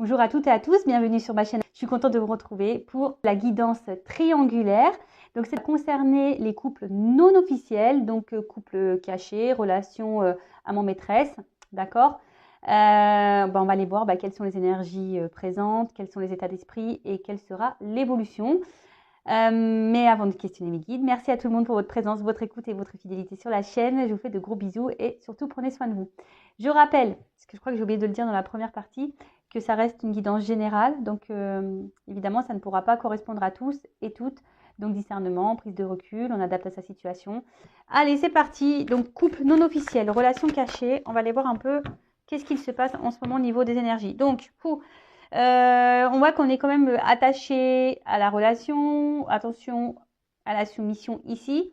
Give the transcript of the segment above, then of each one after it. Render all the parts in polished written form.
Bonjour à toutes et à tous, bienvenue sur ma chaîne. Je suis contente de vous retrouver pour la guidance triangulaire. Donc, c'est concerner les couples non officiels, donc couples cachés, relations amant-maîtresse, d'accord. On va aller voir quelles sont les énergies présentes, quels sont les états d'esprit et quelle sera l'évolution. Mais avant de questionner mes guides, merci à tout le monde pour votre présence, votre écoute et votre fidélité sur la chaîne. Je vous fais de gros bisous et surtout prenez soin de vous. Je rappelle, parce que je crois que j'ai oublié de le dire dans la première partie, que ça reste une guidance générale. Donc évidemment, ça ne pourra pas correspondre à tous et toutes. Donc discernement, prise de recul, on adapte à sa situation. Allez, c'est parti. Donc couple non officiel, relation cachée. On va aller voir un peu qu'est-ce qu'il se passe en ce moment au niveau des énergies. Donc, on voit qu'on est quand même attaché à la relation. Attention à la soumission ici.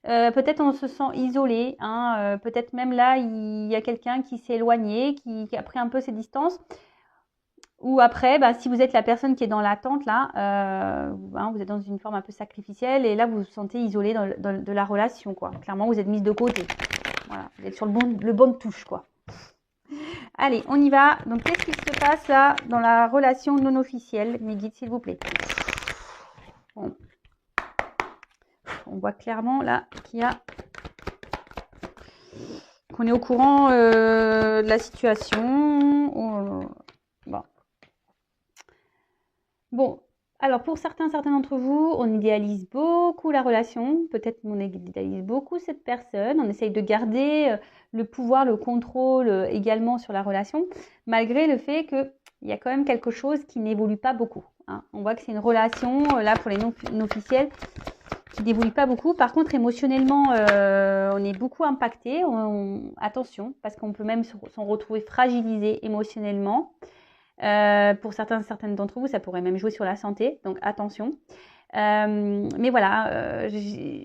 Peut-être on se sent isolé, hein, peut-être même là il y a quelqu'un qui s'est éloigné, qui a pris un peu ses distances. Ou après, si vous êtes la personne qui est dans l'attente là, vous êtes dans une forme un peu sacrificielle et là vous vous sentez isolé de la relation, quoi. Clairement, vous êtes mise de côté. Voilà, vous êtes sur le bon de touche, quoi. Allez, on y va. Donc, qu'est-ce qui se passe là dans la relation non officielle? Mes guides, s'il vous plaît. Bon. On voit clairement là qu'on est au courant de la situation. Bon, alors pour certains d'entre vous, on idéalise beaucoup la relation. Peut-être qu'on idéalise beaucoup cette personne. On essaye de garder le pouvoir, le contrôle également sur la relation, malgré le fait qu'il y a quand même quelque chose qui n'évolue pas beaucoup. Hein. On voit que c'est une relation, là pour les non officiels, qui n'évolue pas beaucoup. Par contre, émotionnellement, on est beaucoup impacté. Attention, parce qu'on peut même s'en retrouver fragilisé émotionnellement. Pour certaines d'entre vous, ça pourrait même jouer sur la santé, donc attention. Mais voilà,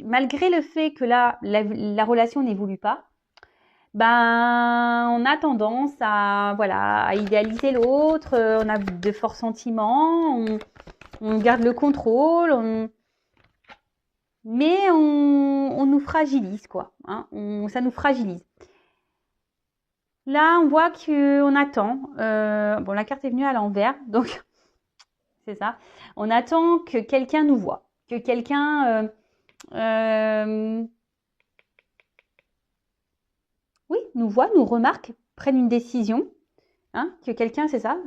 malgré le fait que là, la relation n'évolue pas, on a tendance à idéaliser l'autre, on a de forts sentiments, on garde le contrôle, mais on nous fragilise, quoi. Hein, ça nous fragilise. Là, on voit qu'on attend. La carte est venue à l'envers, donc c'est ça. On attend que quelqu'un nous voit, que quelqu'un nous voit, nous remarque, prenne une décision. Hein, que quelqu'un, c'est ça,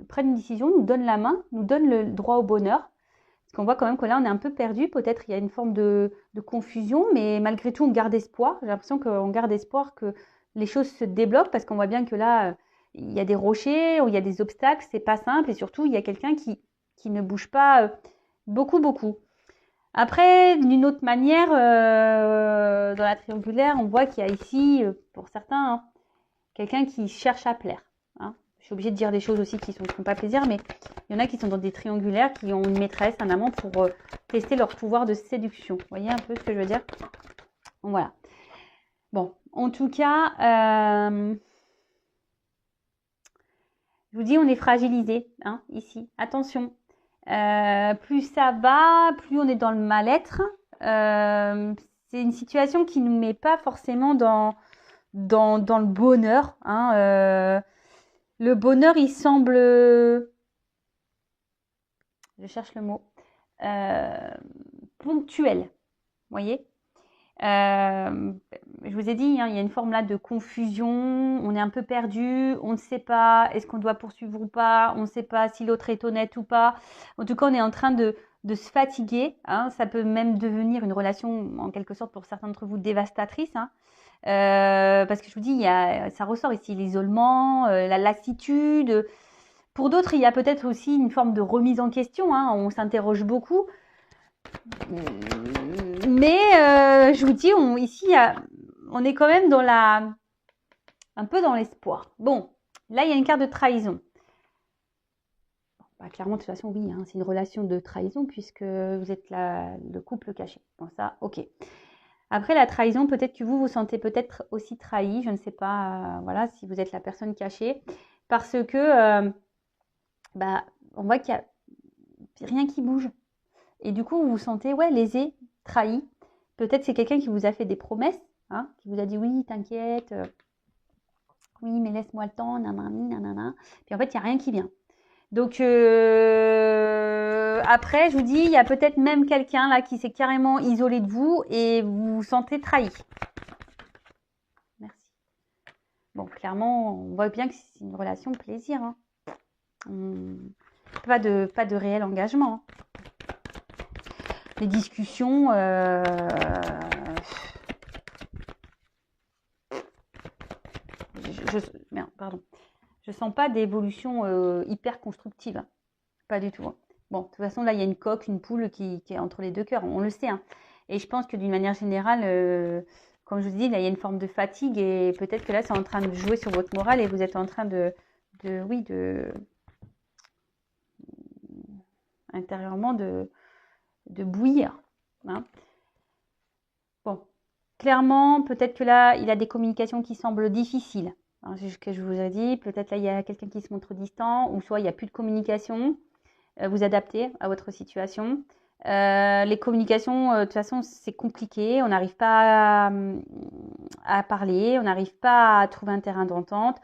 prenne une décision, nous donne la main, nous donne le droit au bonheur. Parce qu'on voit quand même que là, on est un peu perdu. Peut-être il y a une forme de confusion, mais malgré tout, on garde espoir. J'ai l'impression qu'on garde espoir que les choses se débloquent parce qu'on voit bien que là, il y a des rochers, il y a des obstacles, c'est pas simple. Et surtout, il y a quelqu'un qui ne bouge pas beaucoup. Après, d'une autre manière, dans la triangulaire, on voit qu'il y a ici, pour certains, quelqu'un qui cherche à plaire. Hein. Je suis obligée de dire des choses aussi qui ne font pas plaisir, mais il y en a qui sont dans des triangulaires, qui ont une maîtresse, un amant pour tester leur pouvoir de séduction. Vous voyez un peu ce que je veux dire? Bon, voilà. Bon, en tout cas, je vous dis, on est fragilisé, hein, ici. Attention. Plus ça va, plus on est dans le mal-être. C'est une situation qui ne nous met pas forcément dans le bonheur. Hein, le bonheur, il semble... Je cherche le mot. Ponctuel. Vous voyez, je vous ai dit, hein, il y a une forme là de confusion. On est un peu perdu. On ne sait pas, est-ce qu'on doit poursuivre ou pas. On ne sait pas si l'autre est honnête ou pas. En tout cas, on est en train de se fatiguer. Hein. Ça peut même devenir une relation, en quelque sorte, pour certains d'entre vous, dévastatrice. Hein. Parce que je vous dis, ça ressort ici l'isolement, la lassitude. Pour d'autres, il y a peut-être aussi une forme de remise en question. Hein, on s'interroge beaucoup. Mais je vous dis, ici, on est quand même un peu dans l'espoir. Bon, là, il y a une carte de trahison. Clairement, de toute façon, oui, hein, c'est une relation de trahison puisque vous êtes le couple caché. Bon, ça, ok. Après la trahison, peut-être que vous sentez peut-être aussi trahi, je ne sais pas, voilà, si vous êtes la personne cachée, parce que on voit qu'il n'y a rien qui bouge. Et du coup, vous vous sentez lésé, trahi. Peut-être c'est quelqu'un qui vous a fait des promesses, hein, qui vous a dit oui, t'inquiète, oui, mais laisse-moi le temps, nanani, nanana. Puis en fait, il n'y a rien qui vient. Donc après, je vous dis, il y a peut-être même quelqu'un là qui s'est carrément isolé de vous et vous vous sentez trahi. Merci. Bon, clairement, on voit bien que c'est une relation de plaisir. Hein. Pas de réel engagement. Hein. Les discussions, merde, pardon. Je sens pas d'évolution hyper constructive. Hein. Pas du tout. Hein. Bon, de toute façon, là, il y a une coque, une poule qui est entre les deux cœurs. On le sait. Hein. Et je pense que d'une manière générale, comme je vous dis, là, il y a une forme de fatigue et peut-être que là, c'est en train de jouer sur votre morale et vous êtes en train intérieurement de bouillir. Hein. Bon, clairement, peut-être que là, il a des communications qui semblent difficiles. Hein, c'est ce que je vous ai dit. Peut-être là, il y a quelqu'un qui se montre distant ou soit il n'y a plus de communication. Vous adapter à votre situation. Les communications, de toute façon, c'est compliqué. On n'arrive pas à parler, on n'arrive pas à trouver un terrain d'entente.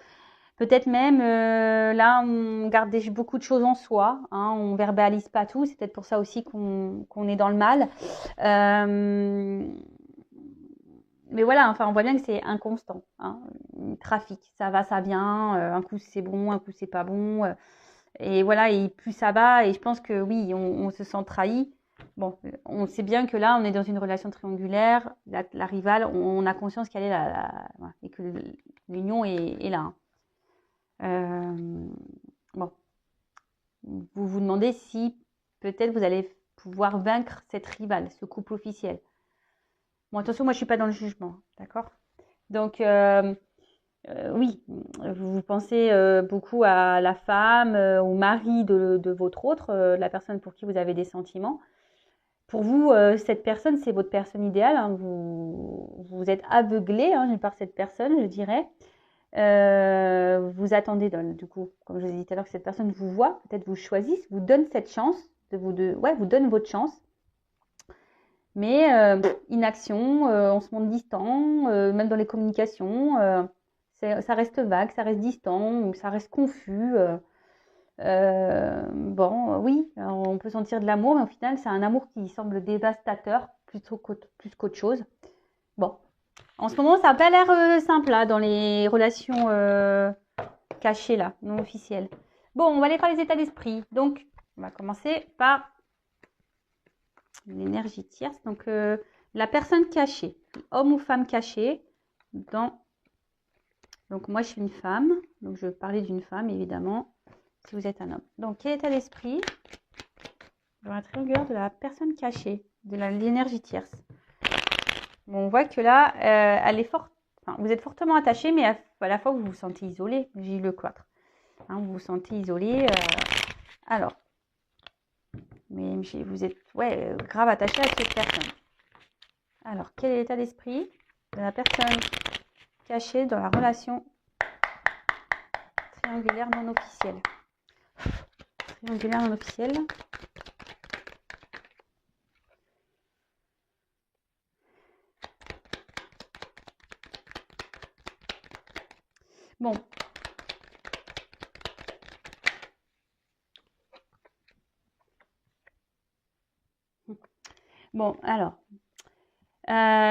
Peut-être même, là, on garde beaucoup de choses en soi. Hein, on verbalise pas tout. C'est peut-être pour ça aussi qu'on est dans le mal. Mais voilà, enfin, on voit bien que c'est inconstant. Hein, trafic, ça va, ça vient. Un coup, c'est bon, un coup, c'est pas bon. Et voilà, et plus ça va, et je pense que oui, on se sent trahi. Bon, on sait bien que là, on est dans une relation triangulaire, la rivale, on a conscience qu'elle est là, voilà, et que l'union est là. Hein. Bon, vous vous demandez si peut-être vous allez pouvoir vaincre cette rivale, ce couple officiel. Bon, attention, moi je suis pas dans le jugement, d'accord? Donc, oui, vous pensez beaucoup à la femme, au mari de votre autre, la personne pour qui vous avez des sentiments. Pour vous, cette personne, c'est votre personne idéale. Hein, vous êtes aveuglé hein, par cette personne, je dirais. Vous attendez, du coup, comme je vous ai dit tout à l'heure, que cette personne vous voit, peut-être vous choisisse, vous donne cette chance, vous donne votre chance. Mais inaction, on se montre distant, même dans les communications. Ça reste vague, ça reste distant, ça reste confus. Bon, oui, on peut sentir de l'amour, mais au final, c'est un amour qui semble dévastateur plus qu'autre chose. Bon, en ce moment, ça n'a pas l'air simple là, dans les relations cachées, là, non officielles. Bon, on va aller faire les états d'esprit. Donc, on va commencer par l'énergie tierce. Donc, la personne cachée, homme ou femme cachée, donc moi, je suis une femme, donc je vais parler d'une femme, évidemment, si vous êtes un homme. Donc, quel état d'esprit dans la triangulaire de la personne cachée, de l'énergie tierce. Bon, on voit que là, elle est forte. Enfin, vous êtes fortement attaché, mais à la fois, vous vous sentez isolé. J'ai le 4. Hein, vous vous sentez isolé. Alors, mais vous êtes grave attaché à cette personne. Alors, quel est l'état d'esprit de la personne cachée dans la relation triangulaire non officielle? Triangulaire non officielle. Bon. Bon, alors,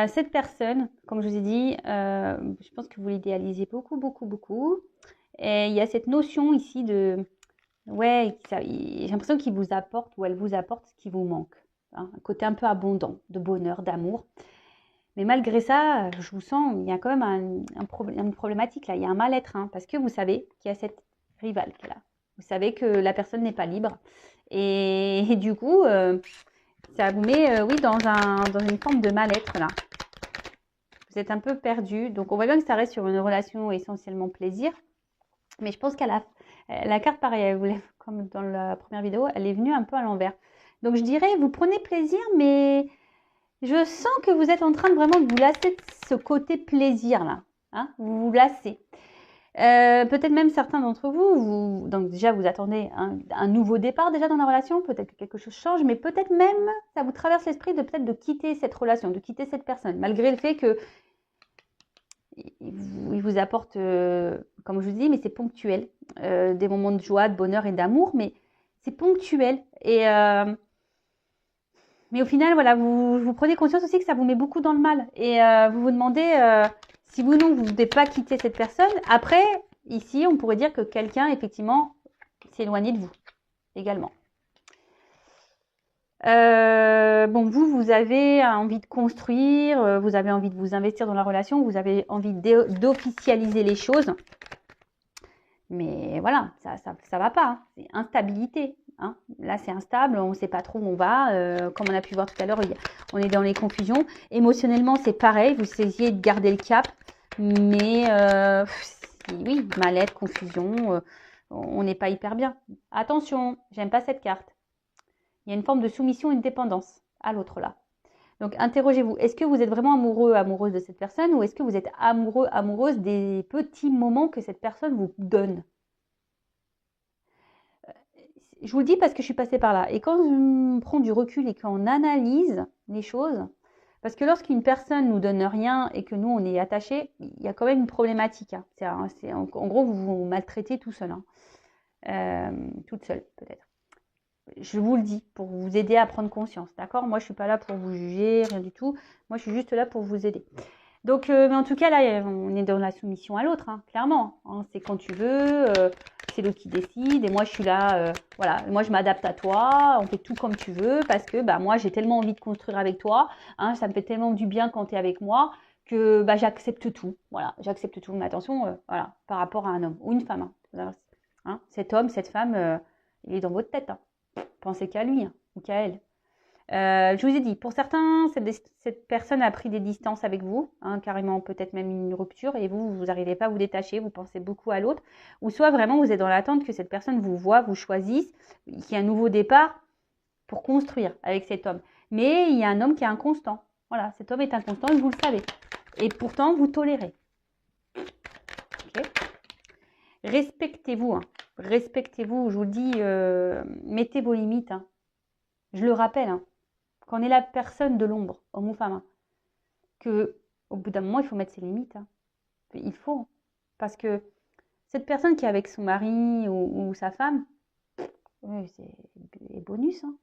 cette personne, comme je vous ai dit, je pense que vous l'idéalisez beaucoup, beaucoup, beaucoup. Et il y a cette notion ici de, ouais, j'ai l'impression qu'il vous apporte ou elle vous apporte ce qui vous manque. Hein, un côté un peu abondant, de bonheur, d'amour. Mais malgré ça, je vous sens, il y a quand même une problématique là, il y a un mal-être, hein, parce que vous savez qu'il y a cette rivale qui est là. Vous savez que la personne n'est pas libre. Et du coup, ça vous met, oui, dans une forme de mal-être là. Vous êtes un peu perdu. Donc, on voit bien que ça reste sur une relation essentiellement plaisir. Mais je pense qu'à la carte, pareil, comme dans la première vidéo, elle est venue un peu à l'envers. Donc, je dirais, vous prenez plaisir, mais je sens que vous êtes en train de vraiment vous lasser de ce côté plaisir là. Hein, vous vous lassez. Peut-être même certains d'entre vous, donc déjà vous attendez un nouveau départ déjà dans la relation, peut-être que quelque chose change, mais peut-être même ça vous traverse l'esprit de peut-être de quitter cette relation, de quitter cette personne, malgré le fait que il vous apporte, comme je vous dis, mais c'est ponctuel, des moments de joie, de bonheur et d'amour, mais c'est ponctuel. Mais au final, voilà, vous prenez conscience aussi que ça vous met beaucoup dans le mal. Et vous vous demandez si vous ou non, vous ne devez pas quitter cette personne. Après, ici, on pourrait dire que quelqu'un, effectivement, s'est éloigné de vous également. Bon, vous avez envie de construire, vous avez envie de vous investir dans la relation, vous avez envie d'officialiser les choses. Mais voilà, ça va pas, hein. C'est instabilité. Hein. Là, c'est instable, on ne sait pas trop où on va. Comme on a pu voir tout à l'heure, on est dans les confusions. Émotionnellement, c'est pareil, vous essayez de garder le cap. Mais oui, mal-être, confusion, on n'est pas hyper bien. Attention, j'aime pas cette carte. Il y a une forme de soumission et de dépendance à l'autre là. Donc, interrogez-vous. Est-ce que vous êtes vraiment amoureux, amoureuse de cette personne ou est-ce que vous êtes amoureux, amoureuse des petits moments que cette personne vous donne? Je vous le dis parce que je suis passée par là. Et quand on prend du recul et qu'on analyse les choses, parce que lorsqu'une personne nous donne rien et que nous, on est attaché, il y a quand même une problématique. Hein. En gros, vous vous maltraitez tout seul. Hein. Toute seule, peut-être. Je vous le dis, pour vous aider à prendre conscience, d'accord? Moi, je ne suis pas là pour vous juger, rien du tout. Moi, je suis juste là pour vous aider. Donc, mais en tout cas, là, on est dans la soumission à l'autre, hein, clairement. Hein, c'est quand tu veux, c'est l'autre qui décide. Et moi, je suis là, voilà. Moi, je m'adapte à toi. On fait tout comme tu veux parce que, bah, moi, j'ai tellement envie de construire avec toi. Hein, ça me fait tellement du bien quand tu es avec moi que, bah, j'accepte tout. Voilà, j'accepte tout. Mais attention, voilà, par rapport à un homme ou une femme. Hein, cet homme, cette femme, il est dans votre tête. Hein. Pensez qu'à lui, hein, ou qu'à elle. Je vous ai dit, pour certains, cette personne a pris des distances avec vous, hein, carrément peut-être même une rupture, et vous n'arrivez pas à vous détacher, vous pensez beaucoup à l'autre, ou soit vraiment vous êtes dans l'attente que cette personne vous voit, vous choisisse, qu'il y ait un nouveau départ pour construire avec cet homme. Mais il y a un homme qui est inconstant. Voilà, cet homme est inconstant et vous le savez. Et pourtant, vous tolérez. Okay. Respectez-vous. Hein. Respectez-vous, je vous le dis, mettez vos limites. Hein. Je le rappelle, hein, quand on est la personne de l'ombre, homme ou femme, hein, qu'au bout d'un moment, il faut mettre ses limites. Hein. Il faut. Parce que cette personne qui est avec son mari ou sa femme, c'est les bonus. Hein.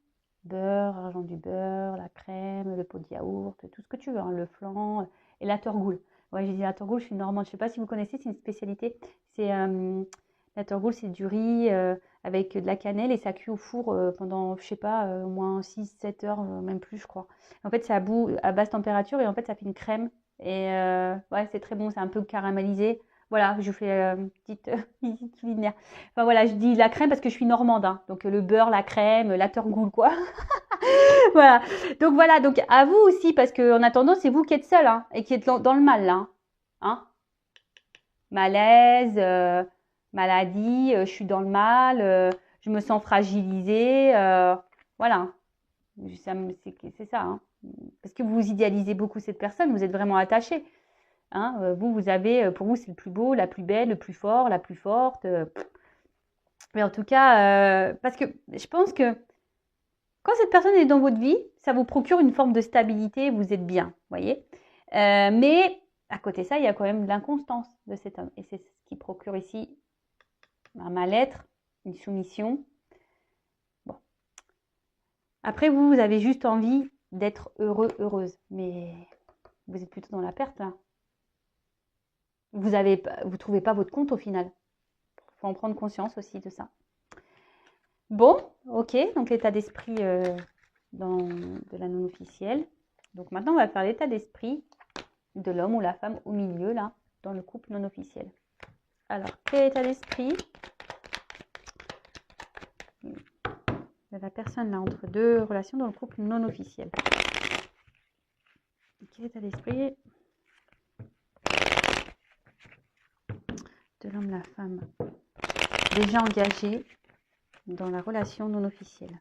Beurre, argent du beurre, la crème, le pot de yaourt, tout ce que tu veux, hein, le flan et la torgoule. Ouais, j'ai dit la torgoule, je suis normande. Je ne sais pas si vous connaissez, c'est une spécialité. C'est la torgoule, c'est du riz avec de la cannelle et ça cuit au four pendant, je sais pas, au moins 6-7 heures, même plus, je crois. En fait, c'est à basse température et en fait, ça fait une crème. Et ouais, c'est très bon, c'est un peu caramélisé. Voilà, je fais une petite visite culinaire. Enfin voilà, je dis la crème parce que je suis normande. Hein. Donc le beurre, la crème, la torgoule, quoi. Voilà. Donc voilà, donc à vous aussi, parce qu'en attendant, c'est vous qui êtes seul hein, et qui êtes dans le mal, là. Hein. Malaise, maladie, je suis dans le mal, je me sens fragilisée. Voilà. C'est ça. Hein. Parce que vous idéalisez beaucoup cette personne, vous êtes vraiment attaché. Hein. Vous avez, pour vous, c'est le plus beau, la plus belle, le plus fort, la plus forte. Mais en tout cas, parce que je pense que quand cette personne est dans votre vie, ça vous procure une forme de stabilité, vous êtes bien, voyez. Mais à côté de ça, il y a quand même l'inconstance de cet homme. Et c'est ce qui procure ici un mal-être, une soumission. Bon. Après, vous avez juste envie d'être heureux, heureuse. Mais vous êtes plutôt dans la perte, là. Vous trouvez pas votre compte au final. Il faut en prendre conscience aussi de ça. Bon, ok, donc l'état d'esprit de la non officielle. Donc maintenant, on va faire l'état d'esprit de l'homme ou la femme au milieu, là, dans le couple non officiel. Alors, quel état d'esprit de la personne, là, entre deux relations dans le couple non officiel? Quel état d'esprit de l'homme, la femme, déjà engagé dans la relation non officielle?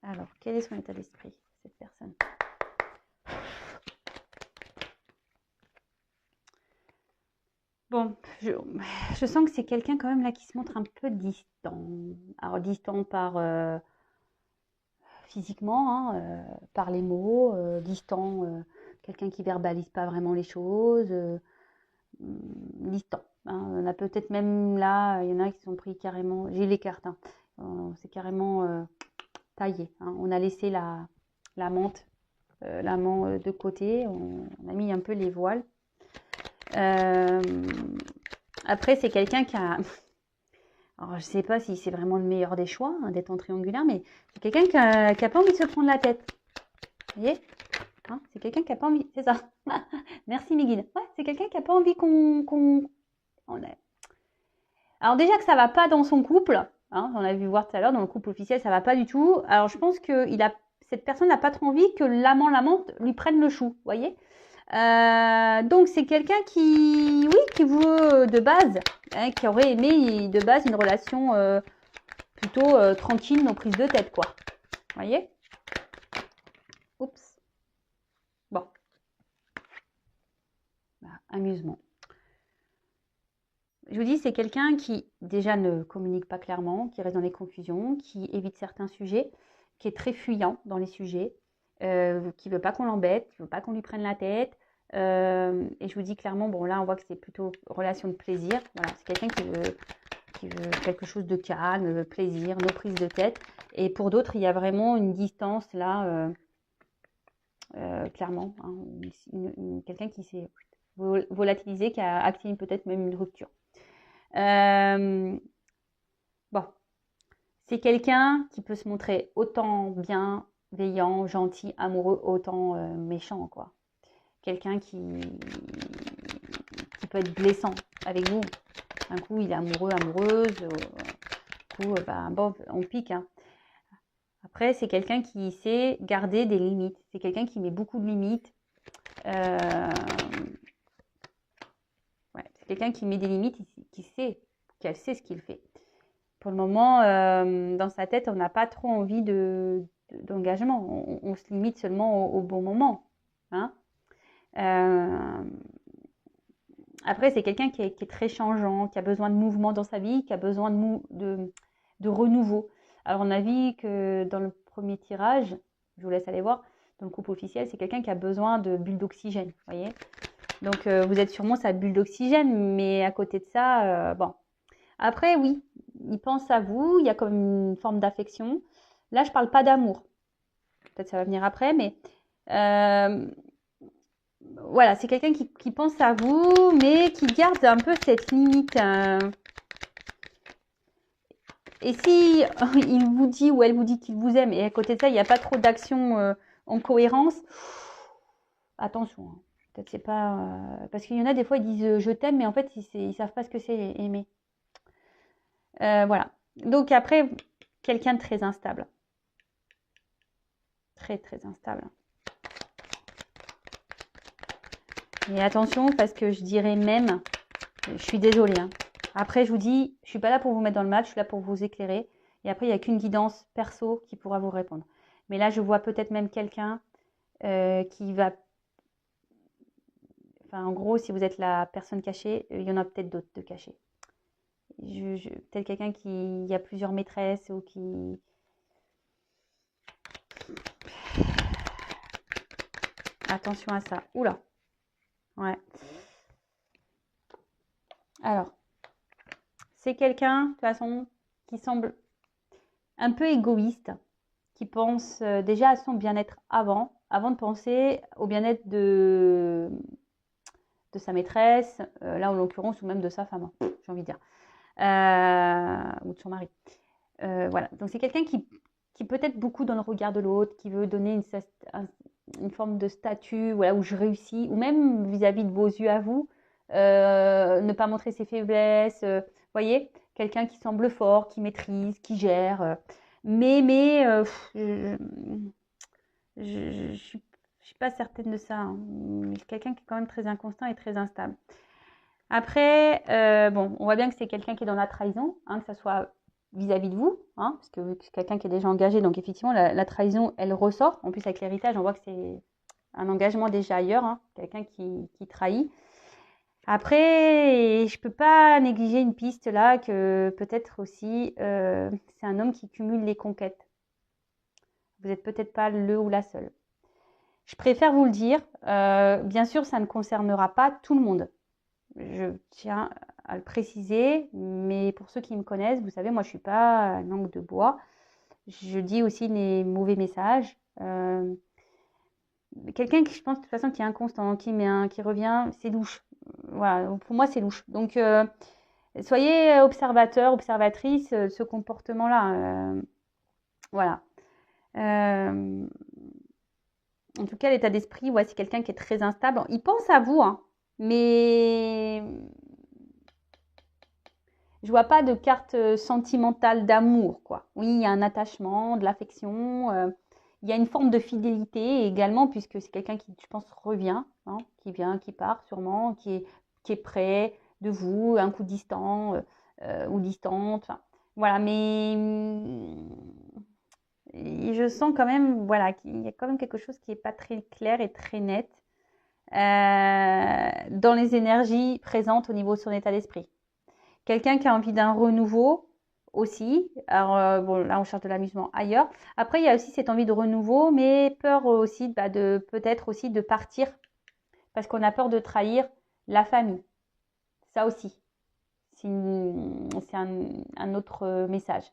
Alors, quel est son état d'esprit, cette personne? Bon, je sens que c'est quelqu'un quand même là qui se montre un peu distant. Alors, distant par physiquement, hein, par les mots, distant quelqu'un qui verbalise pas vraiment les choses, distant. Hein. On a peut-être même là, il y en a qui sont pris carrément, j'ai les cartes, hein. C'est carrément taillé. Hein. On a laissé la menthe, l'amant de côté, on a mis un peu les voiles. Après, c'est quelqu'un qui a... Alors, je sais pas si c'est vraiment le meilleur des choix, hein, d'être en triangulaire, mais c'est quelqu'un qui a pas envie de se prendre la tête. Vous voyez, hein, c'est quelqu'un qui a pas envie... C'est ça. Merci, mes guides. Ouais, c'est quelqu'un qui a pas envie Alors déjà que ça va pas dans son couple, hein, on a vu voir tout à l'heure, dans le couple officiel, ça va pas du tout. Alors je pense que cette personne n'a pas trop envie que l'amante lui prenne le chou, vous voyez. Donc c'est quelqu'un qui, oui, qui veut de base, hein, qui aurait aimé de base une relation plutôt tranquille, non prise de tête, quoi. Vous voyez. Oups. Bon. Bah, amusement. Je vous dis, c'est quelqu'un qui déjà ne communique pas clairement, qui reste dans les confusions, qui évite certains sujets, qui est très fuyant dans les sujets, qui ne veut pas qu'on l'embête, qui ne veut pas qu'on lui prenne la tête. Et je vous dis clairement, bon là on voit que c'est plutôt relation de plaisir. Voilà, c'est quelqu'un qui veut quelque chose de calme, plaisir, no prise de tête. Et pour d'autres, il y a vraiment une distance là, clairement. Hein, quelqu'un qui s'est volatilisé, qui a activé peut-être même une rupture. Bon, c'est quelqu'un qui peut se montrer autant bienveillant, gentil, amoureux, autant méchant, quoi. Quelqu'un qui peut être blessant avec vous. Un coup, il est amoureux, amoureuse. Un coup, bon, on pique. Hein. Après, c'est quelqu'un qui sait garder des limites. C'est quelqu'un qui met beaucoup de limites. Ouais, c'est quelqu'un qui met des limites, qu'elle sait ce qu'il fait. Pour le moment, dans sa tête, on n'a pas trop envie d'engagement. On se limite seulement au bon moment. Hein. Après, c'est quelqu'un qui est très changeant, qui a besoin de mouvement dans sa vie, qui a besoin de renouveau. Alors, on a vu que dans le premier tirage, je vous laisse aller voir, dans le couple officiel, c'est quelqu'un qui a besoin de bulles d'oxygène. Vous voyez. Donc, vous êtes sûrement sa bulle d'oxygène, mais à côté de ça, bon. Après, oui, il pense à vous, il y a comme une forme d'affection. Là, je ne parle pas d'amour. Peut-être ça va venir après, mais voilà, c'est quelqu'un qui pense à vous, mais qui garde un peu cette limite. Et si il vous dit ou elle vous dit qu'il vous aime, et à côté de ça, il n'y a pas trop d'action en cohérence, attention. Hein. Peut-être c'est pas... parce qu'il y en a des fois, ils disent je t'aime, mais en fait, ils ne savent pas ce que c'est aimer. Voilà. Donc après, quelqu'un de très instable. Très, très instable. Et attention, parce que je dirais même, je suis désolée. Hein. Après, je vous dis, je ne suis pas là pour vous mettre dans le mal, je suis là pour vous éclairer. Et après, il n'y a qu'une guidance perso qui pourra vous répondre. Mais là, je vois peut-être même quelqu'un qui va... Enfin, en gros, si vous êtes la personne cachée, il y en a peut-être d'autres de cachés. Peut-être quelqu'un qui a plusieurs maîtresses ou qui... Attention à ça. Oula. Ouais. Alors, c'est quelqu'un, de toute façon, qui semble un peu égoïste, qui pense déjà à son bien-être avant de penser au bien-être de sa maîtresse, là en l'occurrence, ou même de sa femme, hein, j'ai envie de dire, ou de son mari. Voilà, donc c'est quelqu'un qui peut être beaucoup dans le regard de l'autre, qui veut donner une forme de statut, voilà, où je réussis, ou même vis-à-vis de vos yeux à vous, ne pas montrer ses faiblesses, voyez, quelqu'un qui semble fort, qui maîtrise, qui gère, mais je suis pas certaine de ça. Hein. C'est quelqu'un qui est quand même très inconstant et très instable. Après, bon, on voit bien que c'est quelqu'un qui est dans la trahison, hein, que ça soit vis-à-vis de vous, hein, parce que c'est quelqu'un qui est déjà engagé, donc effectivement, la trahison, elle ressort. En plus, avec l'héritage, on voit que c'est un engagement déjà ailleurs, hein, quelqu'un qui trahit. Après, je peux pas négliger une piste là, que peut-être aussi, c'est un homme qui cumule les conquêtes. Vous n'êtes peut-être pas le ou la seule. Je préfère vous le dire. Bien sûr, ça ne concernera pas tout le monde. Je tiens à le préciser, mais pour ceux qui me connaissent, vous savez, moi, je suis pas langue de bois. Je dis aussi les mauvais messages. Quelqu'un qui, je pense, de toute façon, qui est inconstant, qui revient, c'est louche. Voilà, pour moi, c'est louche. Donc, soyez observateur, observatrice de ce comportement-là. Voilà. En tout cas, l'état d'esprit, ouais, c'est quelqu'un qui est très instable. Il pense à vous, hein, mais je vois pas de carte sentimentale d'amour, quoi. Oui, il y a un attachement, de l'affection. Il y a une forme de fidélité également, puisque c'est quelqu'un qui, je pense, revient, hein, qui vient, qui part sûrement, qui est près de vous, un coup distant ou distante. Enfin, voilà, mais je sens quand même, voilà, qu'il y a quand même quelque chose qui n'est pas très clair et très net dans les énergies présentes au niveau de son état d'esprit. Quelqu'un qui a envie d'un renouveau aussi. Alors, bon, là, on cherche de l'amusement ailleurs. Après, il y a aussi cette envie de renouveau, mais peur aussi de peut-être aussi de partir parce qu'on a peur de trahir la famille. Ça aussi, c'est un autre message.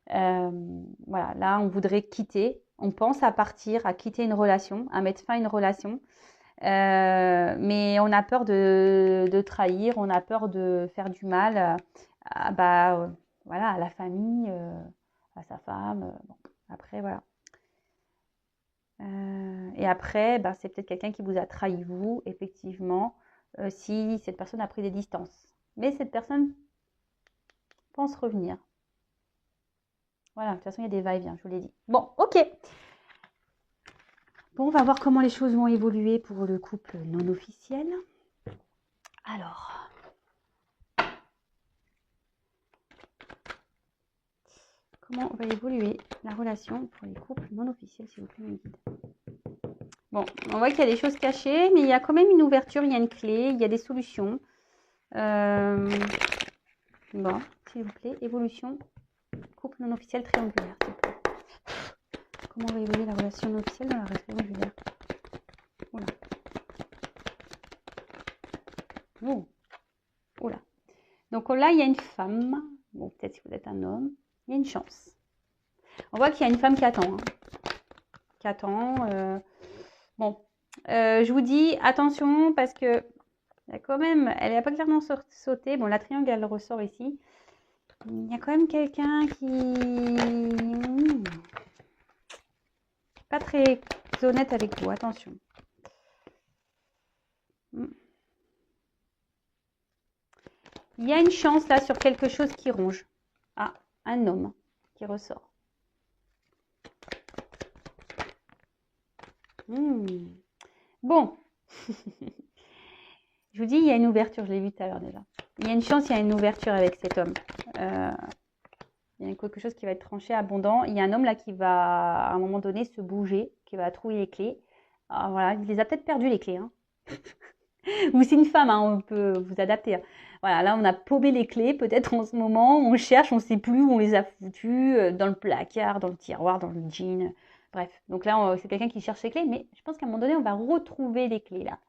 Voilà, là, on voudrait quitter. On pense à partir, à quitter une relation, à mettre fin à une relation. Mais on a peur de trahir, on a peur de faire du mal voilà, à la famille, à sa femme. Bon, après, voilà. Et après, c'est peut-être quelqu'un qui vous a trahi, vous, effectivement, si cette personne a pris des distances. Mais cette personne pense revenir. Voilà, de toute façon, il y a des va-et-vient, je vous l'ai dit. Bon, ok. Bon, on va voir comment les choses vont évoluer pour le couple non officiel. Alors, comment va évoluer la relation pour les couples non officiels, s'il vous plaît, mes guides. Bon, on voit qu'il y a des choses cachées, mais il y a quand même une ouverture, il y a une clé, il y a des solutions. Bon, s'il vous plaît, évolution, couple non officiel triangulaire, s'il vous plaît. Comment va évoluer la relation non officielle dans la relation triangulaire? Oula. Oh. Oula. Donc là, il y a une femme. Bon, peut-être si vous êtes un homme. Il y a une chance. On voit qu'il y a une femme qui attend. Hein. Qui attend. Bon. Je vous dis attention parce que il y a quand même, elle n'a pas clairement sauté. Bon, la triangle, elle ressort ici. Il y a quand même quelqu'un qui n'est pas très honnête avec vous. Attention. Il y a une chance là sur quelque chose qui ronge. Ah, un homme qui ressort. Bon. Je vous dis, il y a une ouverture, je l'ai vu tout à l'heure déjà. Il y a une chance, il y a une ouverture avec cet homme. Il y a quelque chose qui va être tranché, abondant. Il y a un homme là qui va, à un moment donné, se bouger, qui va trouver les clés. Alors, voilà, il les a peut-être perdues, les clés. Hein. Ou c'est une femme, hein, on peut vous adapter. Hein. Voilà, là, on a paumé les clés, peut-être en ce moment. On cherche, on ne sait plus où on les a foutues, dans le placard, dans le tiroir, dans le jean. Bref, donc là, c'est quelqu'un qui cherche les clés, mais je pense qu'à un moment donné, on va retrouver les clés là.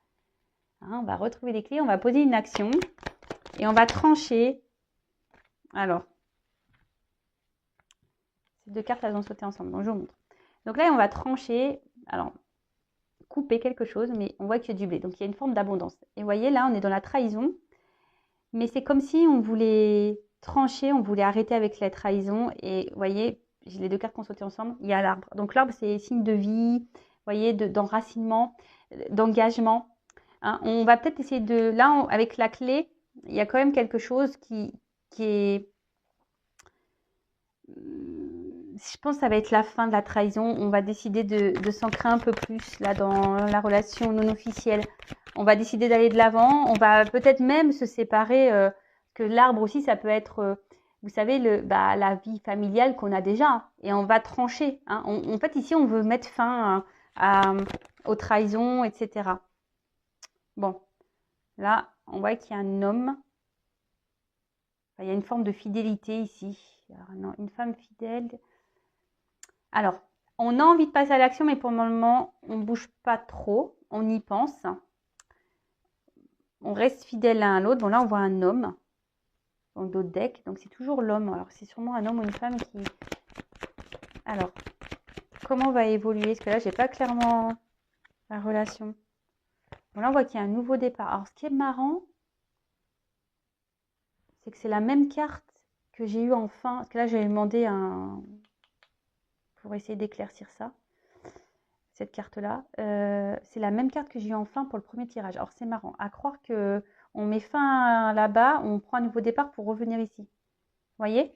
Hein, on va retrouver les clés, on va poser une action et on va trancher. Alors, ces deux cartes, elles ont sauté ensemble, donc je vous montre. Donc là, on va trancher, alors, couper quelque chose, mais on voit qu'il y a du blé. Donc, il y a une forme d'abondance. Et vous voyez, là, on est dans la trahison, mais c'est comme si on voulait trancher, on voulait arrêter avec la trahison. Et vous voyez, j'ai les deux cartes qui ont sauté ensemble. Il y a l'arbre. Donc, l'arbre, c'est signe de vie, vous voyez, d'enracinement, d'engagement. Hein, on va peut-être essayer de... Là, avec la clé, il y a quand même quelque chose qui est... Je pense que ça va être la fin de la trahison. On va décider de s'ancrer un peu plus là dans la relation non officielle. On va décider d'aller de l'avant. On va peut-être même se séparer. Que l'arbre aussi, ça peut être, vous savez, la vie familiale qu'on a déjà. Et on va trancher. Hein. En fait, ici, on veut mettre fin aux trahisons, etc. Bon, là, on voit qu'il y a un homme. Enfin, il y a une forme de fidélité ici. Alors, non, une femme fidèle. Alors, On a envie de passer à l'action, mais pour le moment, on ne bouge pas trop. On y pense. On reste fidèle l'un à l'autre. Bon, là, on voit un homme dans d'autres decks. Donc, c'est toujours l'homme. Alors, c'est sûrement un homme ou une femme qui... Alors, comment va évoluer? Parce que là, j'ai pas clairement la relation. Bon, là, on voit qu'il y a un nouveau départ. Alors, ce qui est marrant, c'est que c'est la même carte que j'ai eu en fin. Parce que là, j'ai demandé un... pour essayer d'éclaircir ça. Cette carte-là. C'est la même carte que j'ai eu en fin pour le premier tirage. Alors, c'est marrant. À croire que on met fin là-bas, on prend un nouveau départ pour revenir ici. Vous voyez?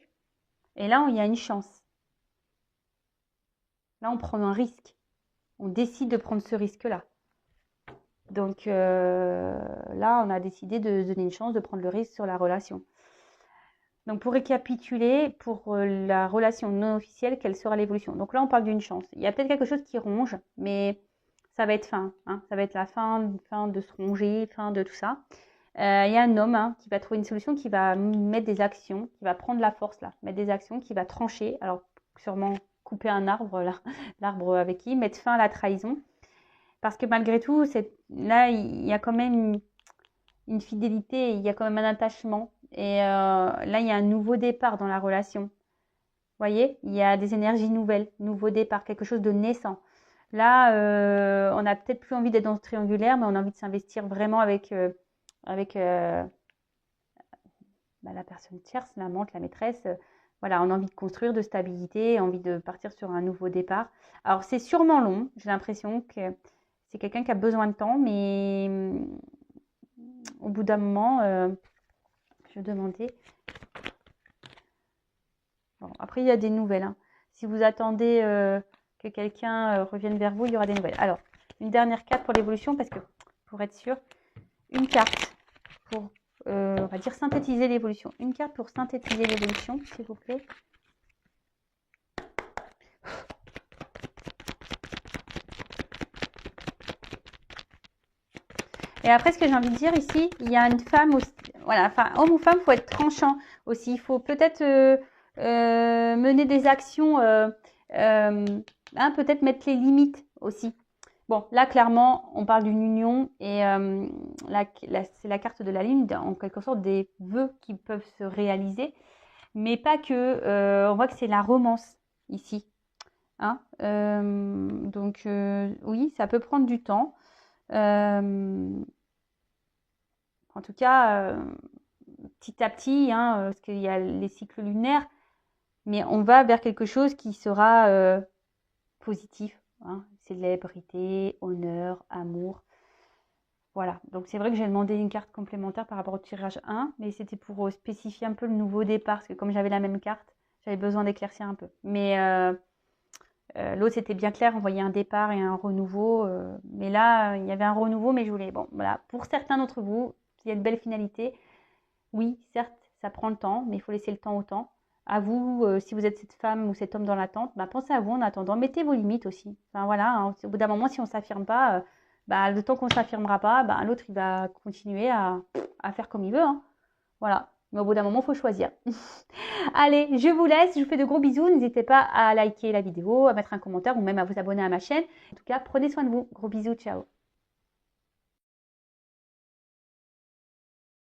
Et là, il y a une chance. Là, on prend un risque. On décide de prendre ce risque-là. Donc, là, on a décidé de se donner une chance de prendre le risque sur la relation. Donc, pour récapituler, pour la relation non officielle, quelle sera l'évolution? Donc là, on parle d'une chance. Il y a peut-être quelque chose qui ronge, mais ça va être fin. Hein. Ça va être la fin de se ronger, fin de tout ça. Il y a un homme qui va trouver une solution, qui va mettre des actions, qui va prendre la force là, mettre des actions, qui va trancher. Alors, sûrement couper un arbre, là, l'arbre avec qui, mettre fin à la trahison. Parce que malgré tout, là, il y a quand même une fidélité, il y a quand même un attachement. Et là, il y a un nouveau départ dans la relation. Vous voyez, il y a des énergies nouvelles, nouveau départ, quelque chose de naissant. Là, on n'a peut-être plus envie d'être dans ce triangulaire, mais on a envie de s'investir vraiment avec la personne tierce, l'amante, la maîtresse. Voilà, on a envie de construire, de stabilité, envie de partir sur un nouveau départ. Alors, c'est sûrement long. J'ai l'impression que c'est quelqu'un qui a besoin de temps, mais au bout d'un moment, je demandais. Bon, après, il y a des nouvelles. Hein. Si vous attendez que quelqu'un revienne vers vous, il y aura des nouvelles. Alors, une dernière carte pour l'évolution, parce que pour être sûr, une carte pour, on va dire, synthétiser l'évolution. Une carte pour synthétiser l'évolution, s'il vous plaît. Et après, ce que j'ai envie de dire ici, il y a une femme aussi. Voilà, enfin, homme ou femme, il faut être tranchant aussi. Il faut peut-être mener des actions, peut-être mettre les limites aussi. Bon, là, clairement, on parle d'une union et c'est la carte de la lune, en quelque sorte des vœux qui peuvent se réaliser, mais pas que. On voit que c'est la romance ici. Hein, donc, oui, ça peut prendre du temps. En tout cas, petit à petit, parce qu'il y a les cycles lunaires, mais on va vers quelque chose qui sera positif. Hein, célébrité, honneur, amour. Voilà, donc c'est vrai que j'ai demandé une carte complémentaire par rapport au tirage 1, mais c'était pour spécifier un peu le nouveau départ, parce que comme j'avais la même carte, j'avais besoin d'éclaircir un peu. Mais l'autre, c'était bien clair, on voyait un départ et un renouveau. Mais là, il y avait un renouveau, mais je voulais... Bon, voilà, pour certains d'entre vous, il y a de belles finalités. Oui, certes, ça prend le temps, mais il faut laisser le temps au temps. À vous, si vous êtes cette femme ou cet homme dans l'attente, pensez à vous en attendant. Mettez vos limites aussi. Enfin, voilà, hein, au bout d'un moment, si on ne s'affirme pas, le temps qu'on ne s'affirmera pas, l'autre, il va continuer à faire comme il veut. Hein. Voilà. Mais au bout d'un moment, il faut choisir. Allez, je vous laisse. Je vous fais de gros bisous. N'hésitez pas à liker la vidéo, à mettre un commentaire ou même à vous abonner à ma chaîne. En tout cas, prenez soin de vous. Gros bisous. Ciao.